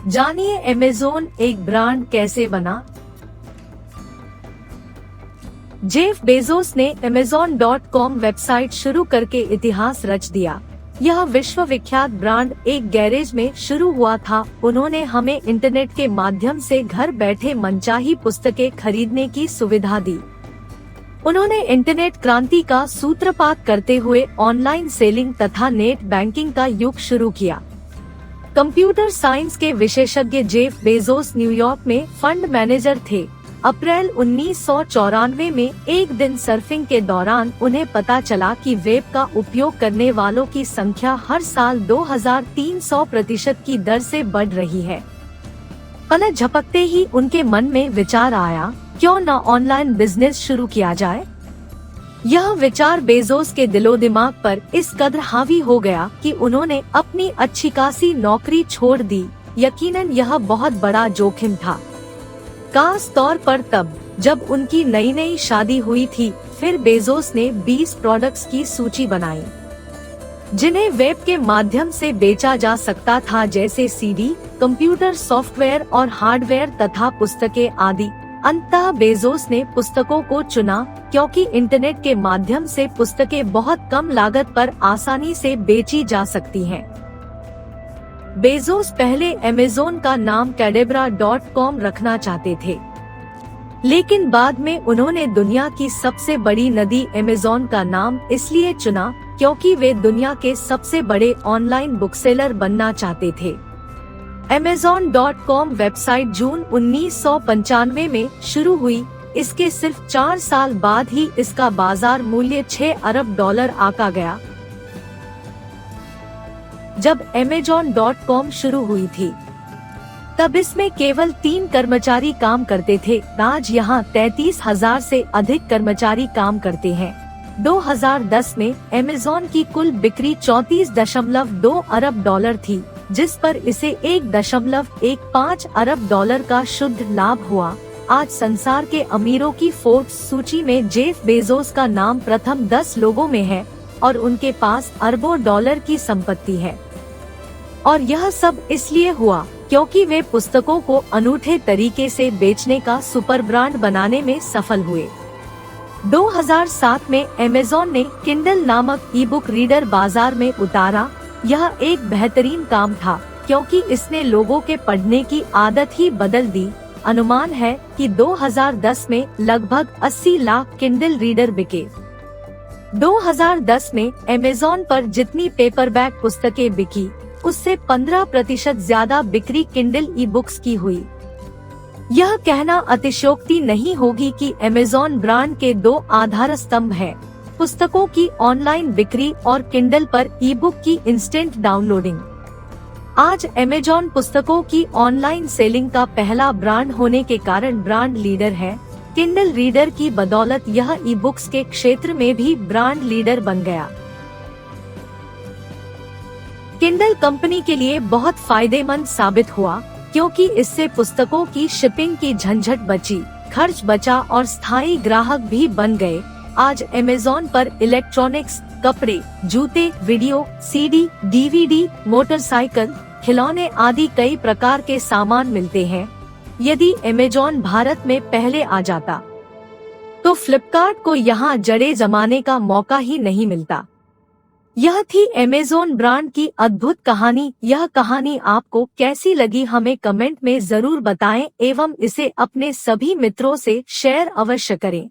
जानिए अमेज़न एक ब्रांड कैसे बना। जेफ बेजोस ने Amazon.com वेबसाइट शुरू करके इतिहास रच दिया। यह विश्वविख्यात ब्रांड एक गैरेज में शुरू हुआ था। उन्होंने हमें इंटरनेट के माध्यम से घर बैठे मनचाही पुस्तकें खरीदने की सुविधा दी। उन्होंने इंटरनेट क्रांति का सूत्रपात करते हुए ऑनलाइन सेलिंग तथा नेट बैंकिंग का युग शुरू किया। कंप्यूटर साइंस के विशेषज्ञ जेफ बेजोस न्यूयॉर्क में फंड मैनेजर थे। अप्रैल 1994 में एक दिन सर्फिंग के दौरान उन्हें पता चला कि वेब का उपयोग करने वालों की संख्या हर साल 2300% की दर से बढ़ रही है। पलक झपकते ही उनके मन में विचार आया, क्यों न ऑनलाइन बिजनेस शुरू किया जाए। यह विचार बेजोस के दिलो दिमाग पर इस कदर हावी हो गया कि उन्होंने अपनी अच्छी खासी नौकरी छोड़ दी। यकीनन यह बहुत बड़ा जोखिम था, खास तौर पर तब जब उनकी नई शादी हुई थी। फिर बेजोस ने 20 प्रोडक्ट्स की सूची बनाई जिन्हें वेब के माध्यम से बेचा जा सकता था, जैसे सीडी, कंप्यूटर सॉफ्टवेयर और हार्डवेयर तथा पुस्तकें आदि। अंततः बेजोस ने पुस्तकों को चुना क्योंकि इंटरनेट के माध्यम से पुस्तकें बहुत कम लागत पर आसानी से बेची जा सकती हैं। बेजोस पहले अमेज़न का नाम Cadabra.com रखना चाहते थे, लेकिन बाद में उन्होंने दुनिया की सबसे बड़ी नदी अमेज़न का नाम इसलिए चुना क्योंकि वे दुनिया के सबसे बड़े ऑनलाइन बुकसेलर बनना चाहते थे। Amazon.com वेबसाइट जून 1995 में शुरू हुई। इसके सिर्फ 4 साल बाद ही इसका बाजार मूल्य $6 अरब आका गया। जब Amazon.com शुरू हुई थी तब इसमें केवल 3 कर्मचारी काम करते थे। आज यहाँ 33,000 से अधिक कर्मचारी काम करते हैं। 2010 में Amazon की कुल बिक्री $34.2 अरब थी, जिस पर इसे $1.15 अरब का शुद्ध लाभ हुआ। आज संसार के अमीरों की फोर्ब्स सूची में जेफ बेजोस का नाम प्रथम 10 लोगों में है और उनके पास अरबों डॉलर की संपत्ति है। और यह सब इसलिए हुआ क्योंकि वे पुस्तकों को अनूठे तरीके से बेचने का सुपर ब्रांड बनाने में सफल हुए। 2007 में Amazon ने Kindle नामक ई बुक रीडर बाजार में उतारा। यह एक बेहतरीन काम था क्योंकि इसने लोगों के पढ़ने की आदत ही बदल दी। अनुमान है कि 2010 में लगभग 80 लाख Kindle रीडर बिके। 2010 में Amazon पर जितनी पेपरबैक पुस्तकें बिकी, उससे 15% ज्यादा बिक्री Kindle ई बुक्स की हुई। यह कहना अतिशयोक्ति नहीं होगी कि Amazon ब्रांड के 2 आधार स्तंभ हैं, पुस्तकों की ऑनलाइन बिक्री और Kindle पर ई बुक की इंस्टेंट डाउनलोडिंग। आज Amazon पुस्तकों की ऑनलाइन सेलिंग का पहला ब्रांड होने के कारण ब्रांड लीडर है। Kindle रीडर की बदौलत यह ई बुक्स के क्षेत्र में भी ब्रांड लीडर बन गया। Kindle कंपनी के लिए बहुत फायदेमंद साबित हुआ क्योंकि इससे पुस्तकों की शिपिंग की झंझट बची, खर्च बचा और स्थायी ग्राहक भी बन गए। आज Amazon पर इलेक्ट्रॉनिक्स, कपड़े, जूते, वीडियो, सीडी, डीवीडी, मोटरसाइकिल, खिलौने आदि कई प्रकार के सामान मिलते हैं। यदि Amazon भारत में पहले आ जाता तो फ्लिपकार्ट को यहाँ जड़ें जमाने का मौका ही नहीं मिलता। यह थी Amazon ब्रांड की अद्भुत कहानी। यह कहानी आपको कैसी लगी हमें कमेंट में जरूर बताएं एवं इसे अपने सभी मित्रों से शेयर अवश्य करें।